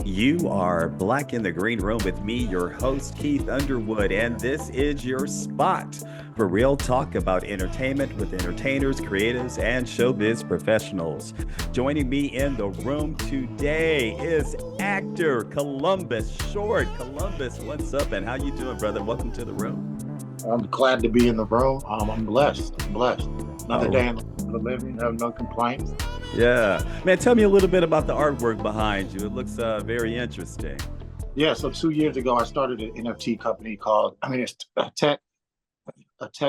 You are Black in the Green Room with me, your host, Keith Underwood, and this is your spot for real talk about entertainment with entertainers, creatives, and showbiz professionals. Joining me in the room today is actor Columbus Short. Columbus, what's up, and how you doing, brother? Welcome to the room. I'm glad to be in the room. I'm blessed. I'm blessed. Another Oh, day in the living. Have no complaints. yeah. Man, tell me a little bit about the artwork behind you. It looks very interesting. Yeah. So 2 years ago, I started an NFT company called. It's a tech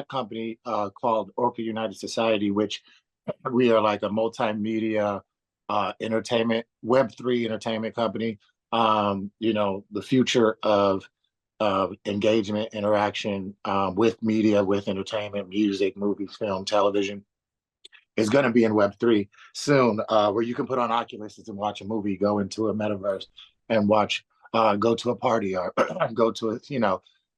company called Orca United Society, which we are like a multimedia entertainment Web3 entertainment company. The future of engagement, interaction with media, with entertainment, music, movies, film, television is going to be in Web3 soon, where you can put on Oculus and watch a movie, go into a metaverse and watch, go to a party or go to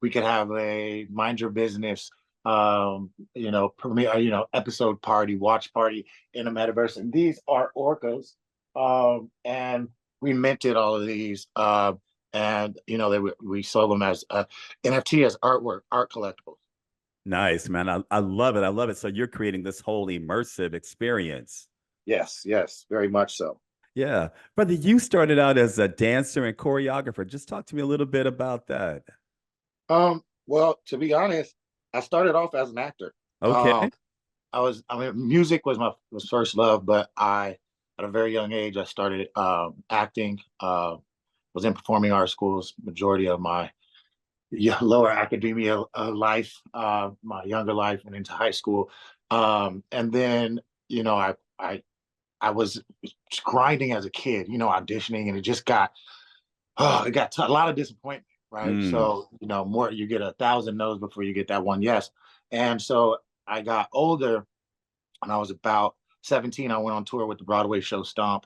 we could have a mind your business, premiere, episode party, watch party in a metaverse. And these are orcas. And we minted all of these. And, we sold them as NFT, as artwork, art collectibles. Nice, man. I love it. I love it. So you're creating this whole immersive experience. Yes, yes, very much so. Yeah. Brother, you started out as a dancer and choreographer. Just talk to me a little bit about that. Well, to be honest, I started off as an actor. Okay. Um, music was first love, but at a very young age, I started acting. Was in performing arts schools majority of my lower academia life, my younger life, and into high school. And then, you know, I was grinding as a kid, auditioning, and it got a lot of disappointment, right? Mm. So, more you get 1,000 no's before you get that one yes. And so I got older, and I was about 17. I went on tour with the Broadway show Stomp.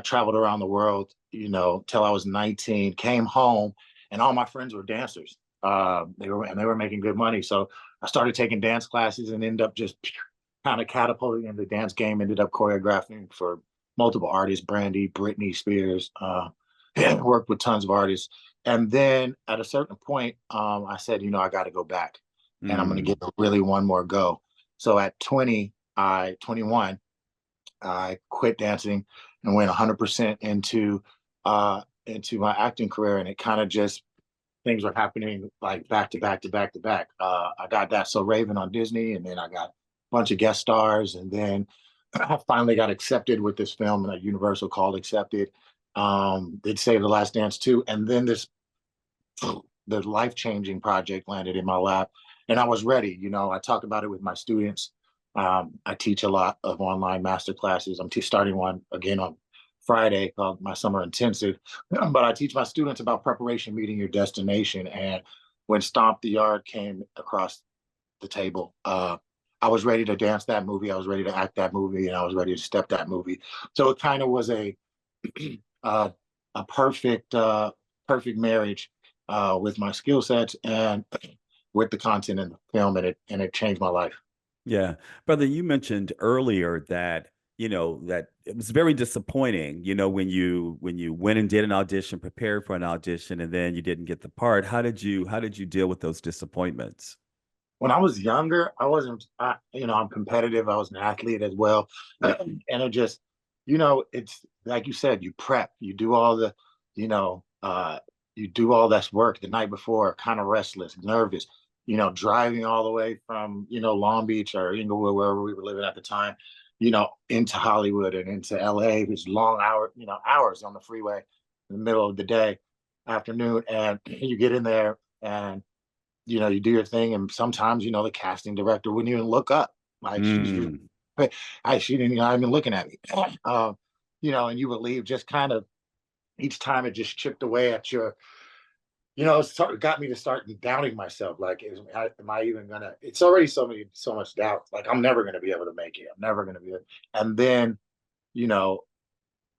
Traveled around the world, till I was 19. Came home, and all my friends were dancers. They were making good money. So I started taking dance classes and ended up just kind of catapulting in the dance game. Ended up choreographing for multiple artists, Brandy, Britney Spears. And worked with tons of artists. And then at a certain point, I said, I got to go back, and I'm going to give Mm. it really one more go. So at 21, I quit dancing and went 100% into my acting career, and it kind of just things were happening like back to back to back to back. I got That So Raven on Disney, and then I got a bunch of guest stars, and then I finally got accepted with this film at Universal called Accepted. Did Save the Last Dance too, and then the life changing project landed in my lap, and I was ready. I talked about it with my students. I teach a lot of online master classes. I'm starting one again on Friday called my summer intensive. But I teach my students about preparation meeting your destination. And when Stomp the Yard came across the table, I was ready to dance that movie. I was ready to act that movie, and I was ready to step that movie. So it kind of was uh, a perfect marriage with my skill sets and with the content in the film, and it changed my life. Yeah. Brother, you mentioned earlier that, that it was very disappointing, when you went and did an audition, prepared for an audition, and then you didn't get the part. How did you deal with those disappointments? When I was younger, I wasn't, I'm competitive. I was an athlete as well. And it just, it's like you said, you prep, you know, uh, you do all this work the night before, kind of restless, nervous, driving all the way from, Long Beach or Inglewood, wherever we were living at the time, into Hollywood and into LA, these long hours on the freeway in the middle of the day, afternoon. And you get in there, and you do your thing, and sometimes, the casting director wouldn't even look up. Like Mm. she didn't even looking at me. And you would leave just kind of each time it just chipped away at your, it got me to start doubting myself. Like, am I even gonna? It's already so much doubt. Like, I'm never gonna be able to make it. I'm never gonna be it. And then, you know,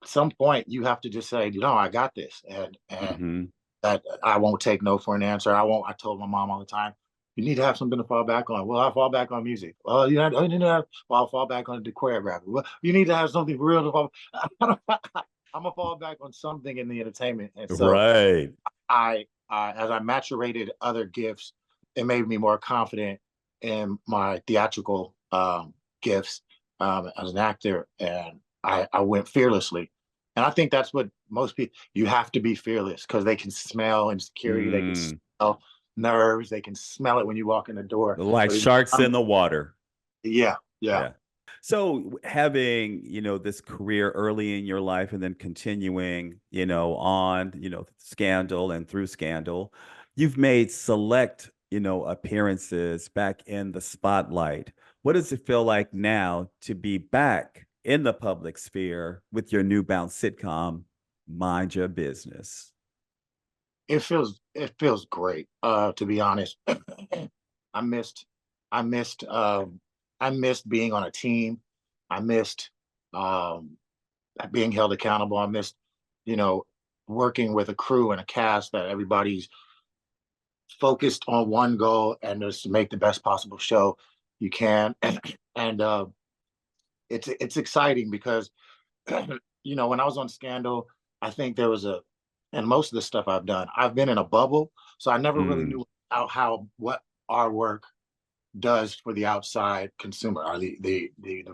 at some point you have to just say, I got this, and Hmm. that I won't take no for an answer. I won't. I told my mom all the time, you need to have something to fall back on. Well, I fall back on music. Well, well, I'll fall back on the choreography. Well, you need to have something real to fall. I'm gonna fall back on something in the entertainment. And so Right. as I maturated other gifts, it made me more confident in my theatrical gifts as an actor, and I went fearlessly. And I think that's what most people, you have to be fearless because they can smell insecurity, they can Mm, smell nerves, they can smell it when you walk in the door. like But sharks in the water. yeah, yeah. Yeah. So having, this career early in your life and then continuing, on, Scandal and through Scandal, you've made select, appearances back in the spotlight. What does it feel like now to be back in the public sphere with your new bound sitcom, Mind Your Business? It feels great, to be honest. I missed I missed I missed being on a team. I missed um being held accountable. I missed, you know, working with a crew and a cast that everybody's focused on one goal and just to make the best possible show you can. And it's exciting because when I was on Scandal, I think there was and most of the stuff I've done, I've been in a bubble, so I never really Mm, knew how what our work does for the outside consumer or the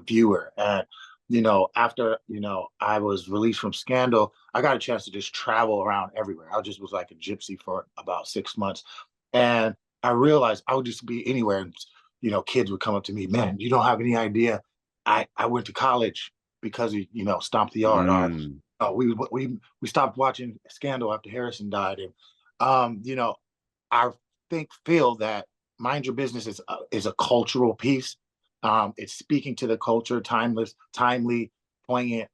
viewer. And after I was released from Scandal, I got a chance to just travel around everywhere. I just was like a gypsy for about 6 months, and I realized I would just be anywhere, and kids would come up to me, man, you don't have any idea. I went to college because of Stomp the Yard, or mm, we stopped watching Scandal after Harrison died, and I feel that Mind Your Business is a cultural piece. It's speaking to the culture, timely, poignant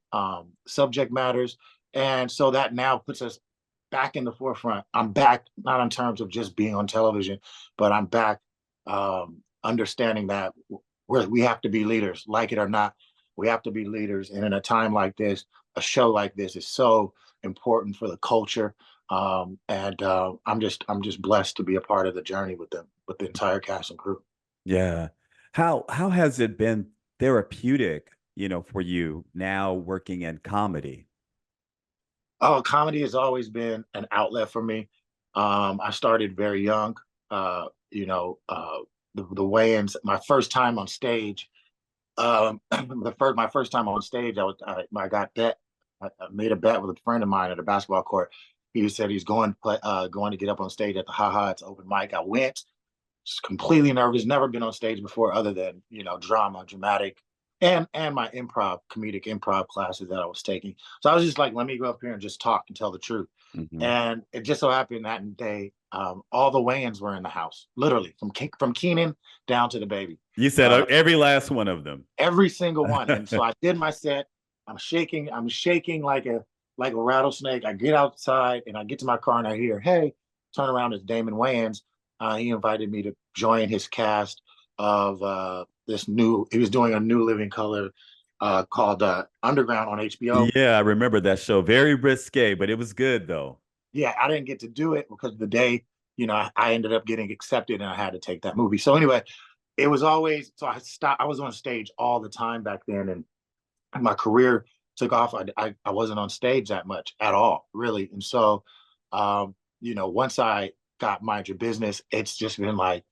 subject matters, and so that now puts us back in the forefront. I'm back not in terms of just being on television, but I'm back understanding that we have to be leaders, like it or not. We have to be leaders, and in a time like this, a show like this is so important for the culture. And I'm just blessed to be a part of the journey with the entire cast and crew. yeah. How has it been therapeutic, for you now working in comedy? Oh, comedy has always been an outlet for me. I started very young. The weigh-ins, my first time on stage. My first time on stage, I got bet. I made a bet with a friend of mine at a basketball court. He said he's going to get up on stage at the Ha Ha. It's open mic. I went, just completely nervous. Never been on stage before, other than dramatic, and my comedic improv classes that I was taking. So I was just like, let me go up here and just talk and tell the truth. Mhm. And it just so happened that day, all the Wayans were in the house, literally from Keenan down to the baby. You said Uh, every last one of them. every single one. And so I did my set. I'm shaking like a rattlesnake. I get outside and I get to my car and I hear, hey, turn around, it's Damon Wayans. He invited me to join his cast of he was doing a new living color called Underground on HBO. Yeah, I remember that show. Very risque, but it was good though. Yeah, I didn't get to do it because the day, I ended up getting accepted and I had to take that movie. So anyway, it was always, so I was on stage all the time back then, and my career took off. I wasn't on stage that much at all, really. And so, once I got Mind Your Business, it's just been like,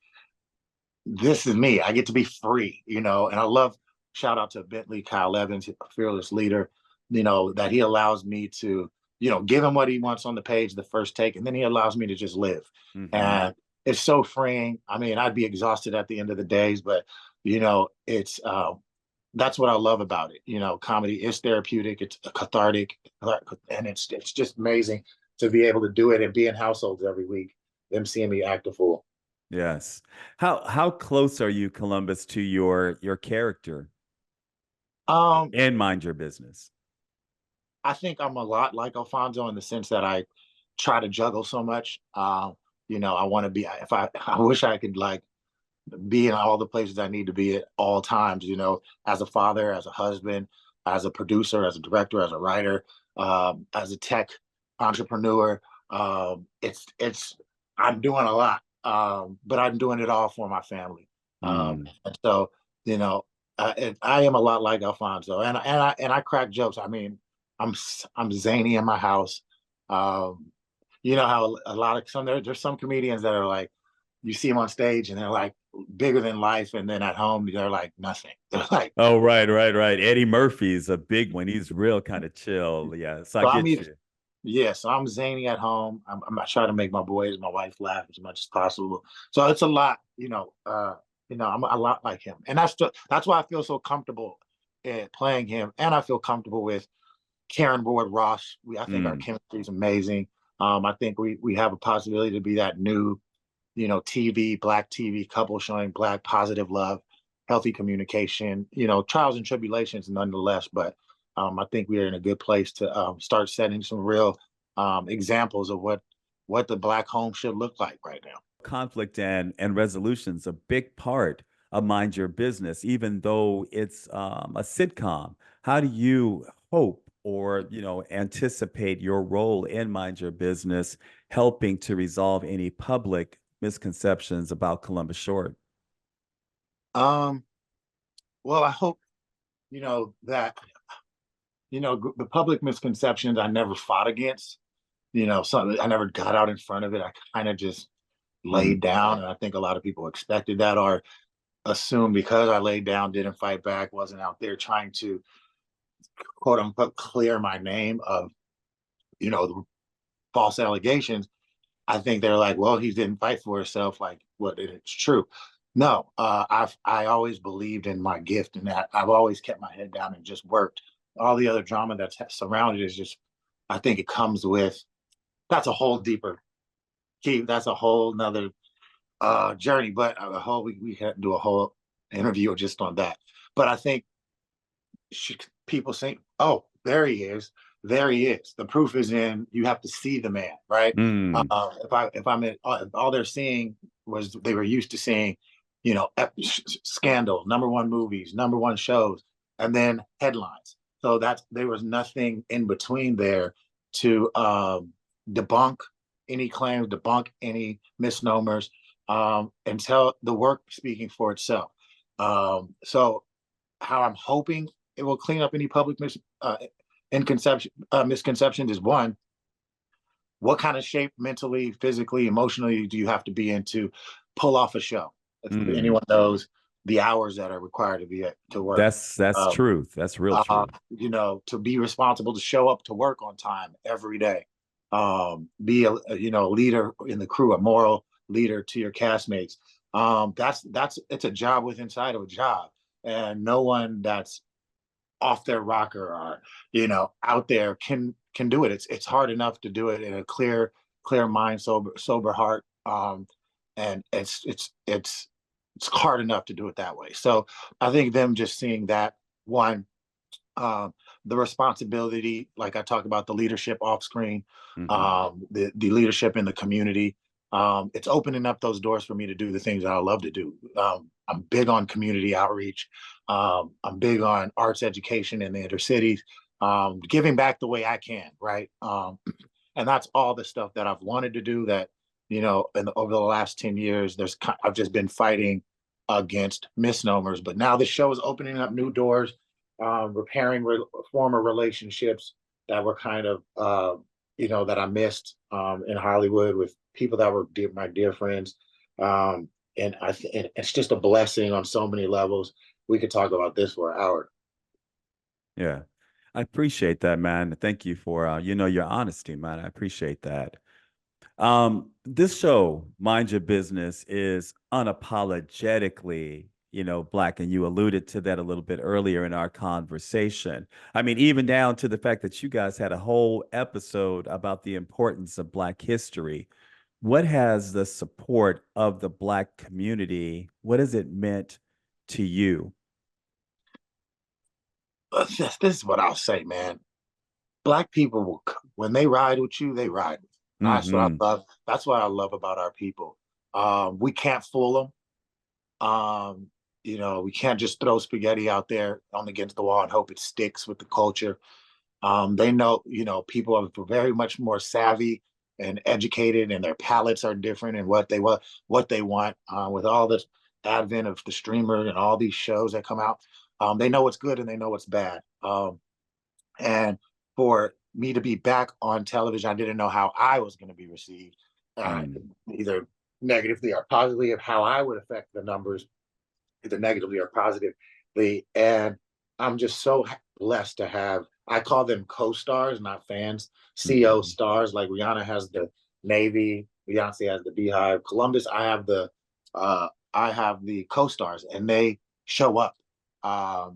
this is me. I get to be free, and I love, shout out to Bentley Kyle Evans, a fearless leader, that he allows me to, give him what he wants on the page, the first take, and then he allows me to just live. Hmm. And it's so freeing. I mean, I'd be exhausted at the end of the days, but it's that's what I love about it. Comedy is therapeutic, it's cathartic, and it's just amazing to be able to do it and be in households every week, them seeing me act a fool. Yes. How close are you, Columbus, to your character Um, and Mind Your Business? I think I'm a lot like Alfonso in the sense that I try to juggle so much. I want to be, if I wish I could like be in all the places I need to be at all times, as a father, as a husband, as a producer, as a director, as a writer, as a tech entrepreneur. I'm doing a lot, but I'm doing it all for my family. Mm. And so, you know, I am a lot like Alfonso, and I crack jokes. I mean, I'm zany in my house. Um, you know how a lot of there's some comedians that are like, you see them on stage and they're like bigger than life, and then at home they're like nothing. They're like, Oh, right, right, right. Eddie Murphy's a big one. He's real kind of chill. Yeah, so I so I'm get either you. yeah, so I'm zany at home. I'm trying to make my boys, my wife laugh as much as possible. So it's a lot, I'm a lot like him, and that's why I feel so comfortable playing him, and I feel comfortable with Karen Ward Ross. I think our Mm. chemistry is amazing. I think we have a possibility to be that new, Black TV couple showing Black positive love, healthy communication, trials and tribulations nonetheless. But I think we are in a good place to start setting some real examples of what the Black home should look like right now. Conflict and resolution's a big part of Mind Your Business, even though it's a sitcom. How do you hope or anticipate your role in Mind Your Business, helping to resolve any public misconceptions about Columbus Short? Um, well, I hope that the public misconceptions I never fought against. So I never got out in front of it. I kind of just Mm. laid down, and I think a lot of people expected that or assumed because I laid down, didn't fight back, wasn't out there trying to quote unquote clear my name of the false allegations. I think they're like, well, he didn't fight for himself. Like, what? It's true. No, I always believed in my gift, and that I've always kept my head down and just worked. All the other drama that's surrounded is just, I think it comes with. That's a whole deeper key. That's a whole nother journey. But a whole we had to do a whole interview just on that. But I think people say, "Oh, there he is." The proof is in. You have to see the man, right? Mm. If all they're seeing was they were used to seeing, scandal, number one movies, number one shows, and then headlines. So there was nothing in between there to debunk any claims, debunk any misnomers, and tell the work speaking for itself. So how I'm hoping it will clean up any public misconceptions is one, what kind of shape mentally, physically, emotionally do you have to be in to pull off a show? If Mm. anyone knows the hours that are required to work, That's uh, truth. That's real truth. to be responsible to show up to work on time every day, be a leader in the crew, a moral leader to your castmates. That's it's a job within inside of a job, and no one that's off their rocker or out there can do it. It's hard enough to do it in a clear mind, sober heart, and it's hard enough to do it that way. So I think them just seeing that one, the responsibility, like I talked about, the leadership off screen, Hmm. the leadership in the community. It's opening up those doors for me to do the things that I love to do. I'm big on community outreach. I'm big on arts education in the inner cities, giving back the way I can, right? And that's all the stuff that I've wanted to do. That over the last 10 years, I've just been fighting against misnomers, but now the show is opening up new doors, repairing former relationships that were kind of that I missed in Hollywood with people that were my dear friends. And it's just a blessing on so many levels. We could talk about this for an hour. Yeah. I appreciate that, man. Thank you for your honesty, man. I appreciate that. This show, Mind Your Business, is unapologetically, Black, and you alluded to that a little bit earlier in our conversation. I mean, even down to the fact that you guys had a whole episode about the importance of Black history. What has the support of the Black community, what has it meant to you? This is what I'll say, man. Black people when they ride with you, they ride with you. That's what Hmm. I love. That's what I love about our people. We can't fool them. We can't just throw spaghetti out there on against the wall and hope it sticks with the culture. They know, people are very much more savvy and educated, and their palates are different and what they want. With all this advent of the streamer and all these shows that come out, they know what's good and they know what's bad. And for me to be back on television, I didn't know how I was going to be received, uh, Mm, either negatively or positively, of how I would affect the numbers, either negatively or positively. And I'm just so blessed to have, I call them co-stars, not fans, CO mhm, stars. Like Rihanna has the Navy, Beyonce has the Beehive, Columbus. I have the co-stars, and they show up.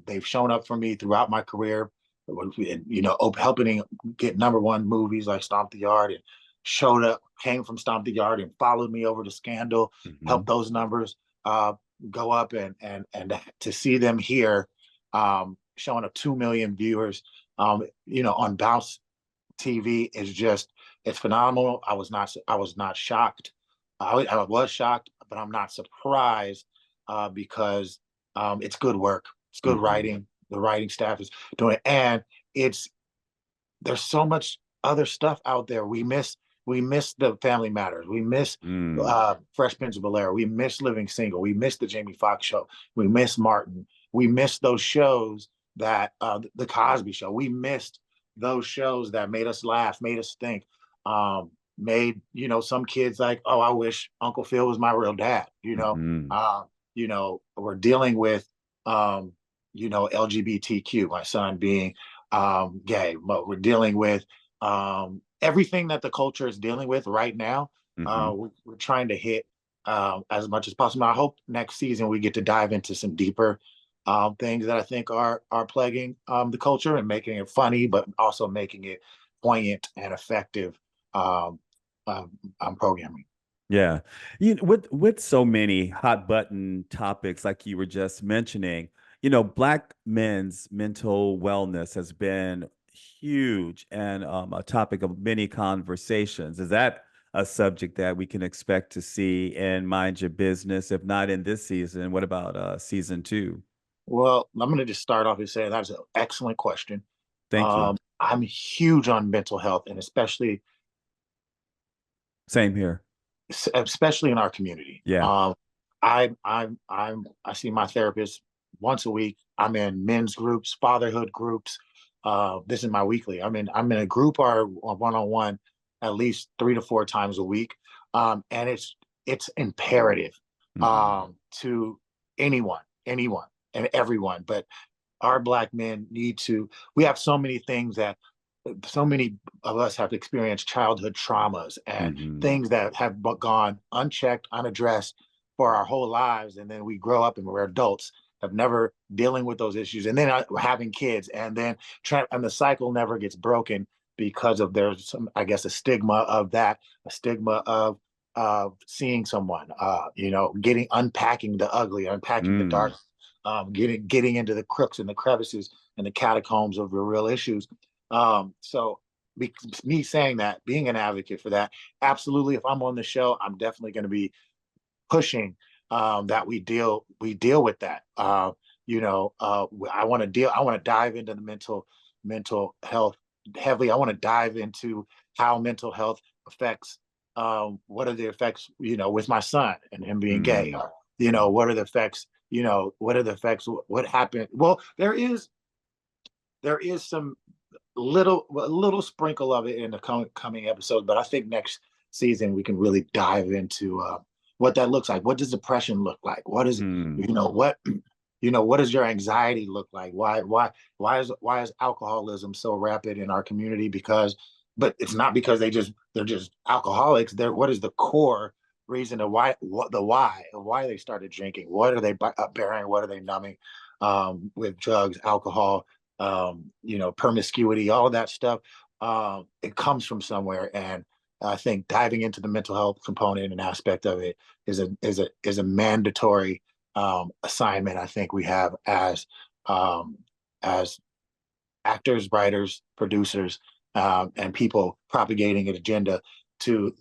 They've shown up for me throughout my career. You know, helping get #1 movies like Stomp the Yard, and showed up, came from Stomp the Yard, and followed me over to Scandal, helped mhm, those numbers go up, and to see them here, showing up 2 million viewers, you know, on Bounce TV is just, it's phenomenal. I was not shocked. I was shocked, but I'm not surprised, because it's good work. It's good mhm, writing. The writing staff is doing it, and it's there's so much other stuff out there. We miss the Family Matters. We miss mm, Fresh Prince of Bel-Air. We miss Living Single. We miss the Jamie Foxx show. We miss Martin. We miss those shows that the Cosby Show. We missed those shows that made us laugh, made us think. Made, you know, some kids like, oh, I wish Uncle Phil was my real dad. mhm, We're dealing with LGBTQ. My son being gay. But we're dealing with everything that the culture is dealing with right now. mhm. We're trying to hit as much as possible. I hope next season we get to dive into some deeper things that I think are plaguing the culture, and making it funny, but also making it poignant and effective um, programming. Yeah. With so many hot button topics like you were just mentioning, Black men's mental wellness has been huge and a topic of many conversations. Is that a subject that we can expect to see in Mind Your Business? If not in this season, what about season two? Well, I'm going to just start off and say that's an excellent question. Thank you. I'm huge on mental health, and Same here. especially in our community. Yeah. I see my therapist once a week. I'm in men's groups, fatherhood groups. This is my weekly. I'm in a group or one on one at least 3 to 4 times a week. And it's imperative Hmm. to anyone and everyone. But our Black men need to. We have so many things that so many of us have experienced childhood traumas and Hmm. things that have gone unchecked, unaddressed for our whole lives. And then we grow up and we're adults, have never dealing with those issues. And then having kids, and then and the cycle never gets broken because of there's some, I guess, a stigma of that, a stigma of seeing someone, unpacking the ugly, unpacking the dark, Mm. getting into the crooks and the crevices and the catacombs of the real issues. So me saying that, being an advocate for that, absolutely. If I'm on the show, I'm definitely going to be pushing that we deal with that. I want to deal. I want to dive into the mental health heavily. I want to dive into how mental health affects. What are the effects? With my son and him being gay. Mm. What are the effects? What are the effects? What happened? Well, there is some a little sprinkle of it in the coming episode, but I think next season we can really dive into what that looks like. What does depression look like? What is Mm. what what does your anxiety look like? Why is alcoholism so rapid in our community? But it's not because they're just alcoholics. What is the core reason of why they started drinking? What are they bearing? What are they numbing with drugs, alcohol, promiscuity, all of that stuff. It comes from somewhere, and I think diving into the mental health component and aspect of it is a mandatory assignment. I think we have as actors, writers, producers, and people propagating an agenda to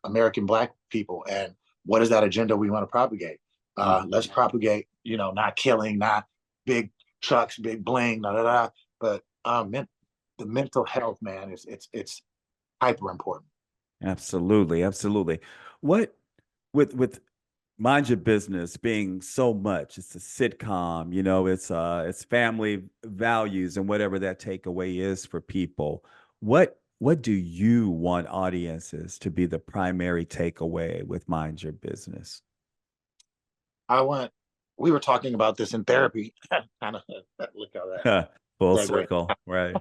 American Black people. And what is that agenda we want to propagate? Mm. Let's propagate, not killing, not big trucks, big bling, da da da. But the mental health, man, it's hyper important. Absolutely, absolutely. What with Mind Your Business being so much. It's a sitcom, it's family values and whatever that takeaway is for people. What do you want audiences to be the primary takeaway with Mind Your Business? I want. We were talking about this in therapy. Kind of look how that Full segue. circle, right?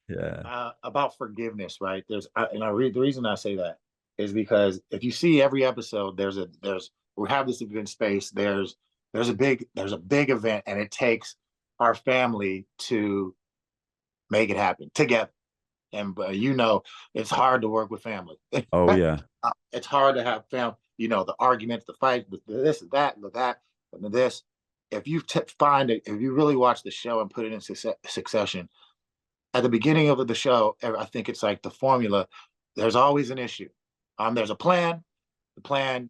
Yeah. About forgiveness, right? And I read the reason I say that is because if you see every episode, there's we have this event space. There's a big event, and it takes our family to make it happen together. And it's hard to work with family. Oh yeah. It's hard to have family. The arguments, the fight, the this, the that, and the this. If you find it, if you really watch the show and put it in succession, at the beginning of the show, I think it's like the formula. There's always an issue. There's a plan. The plan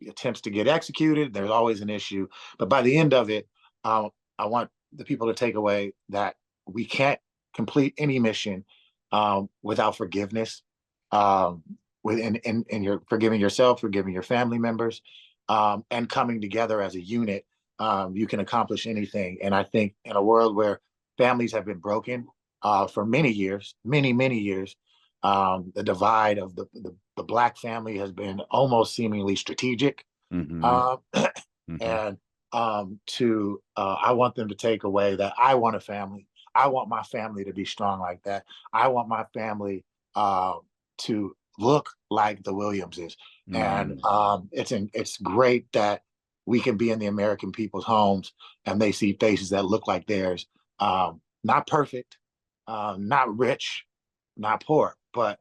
attempts to get executed. There's always an issue, but by the end of it, I want the people to take away that we can't complete any mission without forgiveness. Um, in your forgiving yourself, forgiving your family members, and coming together as a unit, you can accomplish anything. And I think in a world where families have been broken for many years, many years, the divide of the Black family has been almost seemingly strategic. Hmm. Uh, Hmm. and I want them to take away that I want a family. I want my family to be strong like that. I want my family to look like the Williamses. And Mm. it's great that we can be in the American people's homes and they see faces that look like theirs. Not perfect, not rich, not poor, but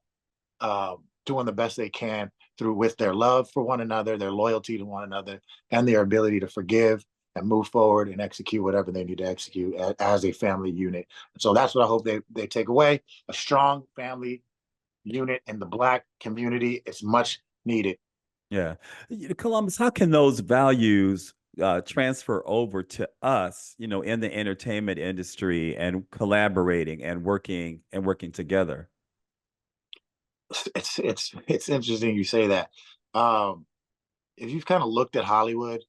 doing the best they can through with their love for one another, their loyalty to one another, and their ability to forgive and move forward and execute whatever they need to execute as a family unit. And so that's what I hope they take away. A strong family unit in the Black community is much needed. Yeah. Columbus, how can those values transfer over to us, in the entertainment industry and collaborating and working together? It's interesting you say that. Um, if you've kind of looked at Hollywood,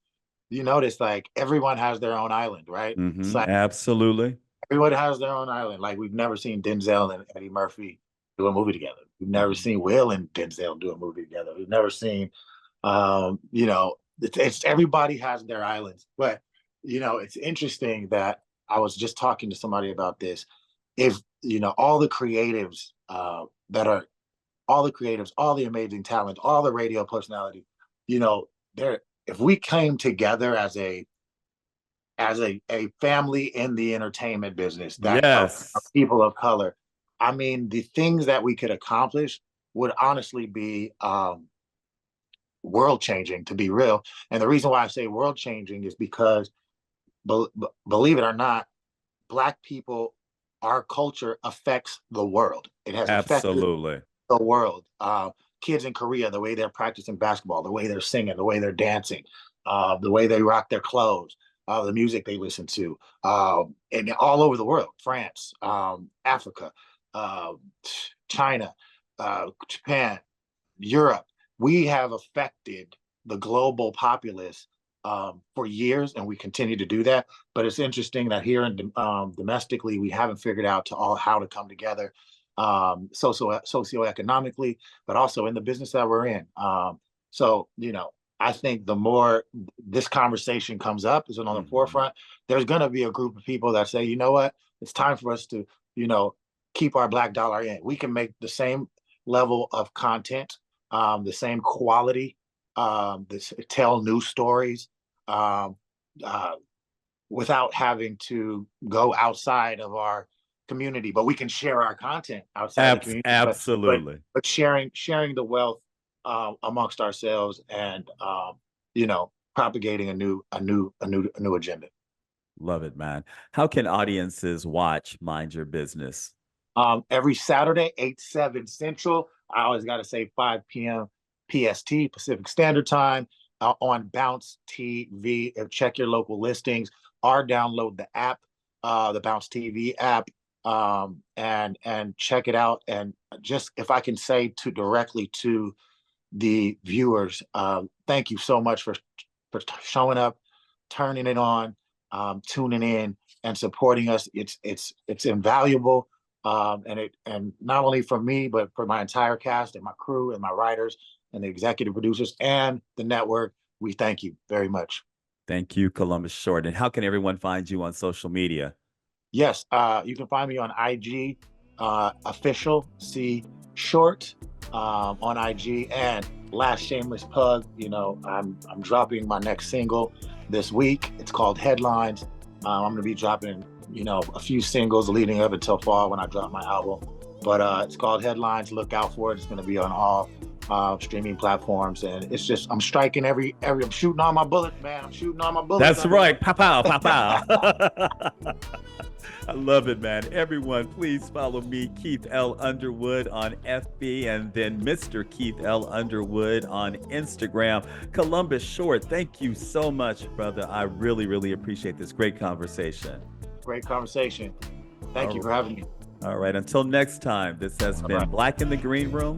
you notice like everyone has their own island, right? It's Hmm. like Absolutely. everyone has their own island. Like we've never seen Denzel and Eddie Murphy do a movie together. We've never Hmm. seen Will and Denzel do a movie together. We've never seen, it's everybody has their islands. But it's interesting that I was just talking to somebody about this. If all the creatives that are all the creatives, all the amazing talent, all the radio personality, there. If we came together as a family in the entertainment business that of Yes. people of color, I mean, the things that we could accomplish would honestly be world changing, to be real. And the reason why I say world changing is because, believe it or not, Black people, our culture affects the world. It has affected Absolutely. the world. Kids in Korea, the way they're practicing basketball, the way they're singing, the way they're dancing, the way they rock their clothes, the music they listen to, and all over the world, France, Africa, uh, China, Japan, Europe. We have affected the global populace for years, and we continue to do that. But it's interesting that here in domestically, we haven't figured out to all how to come together socioeconomically, but also in the business that we're in. So, I think the more this conversation comes up, is on the Hmm. forefront, there's going to be a group of people that say, you know what, it's time for us to, you know, keep our Black dollar in. We can make the same level of content, the same quality, tell new stories, um, uh, without having to go outside of our community. But we can share our content outside the community. Absolutely. But sharing the wealth amongst ourselves and propagating a new agenda. Love it, man. How can audiences watch Mind Your Business? Every Saturday, 8/7 Central. I always got to say 5 p.m. PST, Pacific Standard Time, on Bounce TV. Check your local listings or download the app, the Bounce TV app, and check it out. And just if I can say to directly to the viewers. Thank you so much for showing up, turning it on, tuning in, and supporting us. It's invaluable, and not only for me, but for my entire cast and my crew and my writers and the executive producers and the network. We thank you very much. Thank you, Columbus Short. And how can everyone find you on social media? Yes, you can find me on IG, official C Short, on IG. And last shameless plug, I'm dropping my next single this week. It's called Headlines. I'm gonna be dropping, a few singles leading up until fall when I drop my album. But it's called Headlines. Look out for it. It's gonna be on all streaming platforms, and it's just I'm striking I'm shooting all my bullets, man. I'm shooting all my bullets. That's right. Pow, pow, pow, pow. I love it, man. Everyone, please follow me, Keith L. Underwood, on FB, and then Mr. Keith L. Underwood on Instagram. Columbus Short, thank you so much, brother. I really, really appreciate this great conversation. Great conversation. Thank you for having me. All right. Until next time, this has been Black in the Green Room.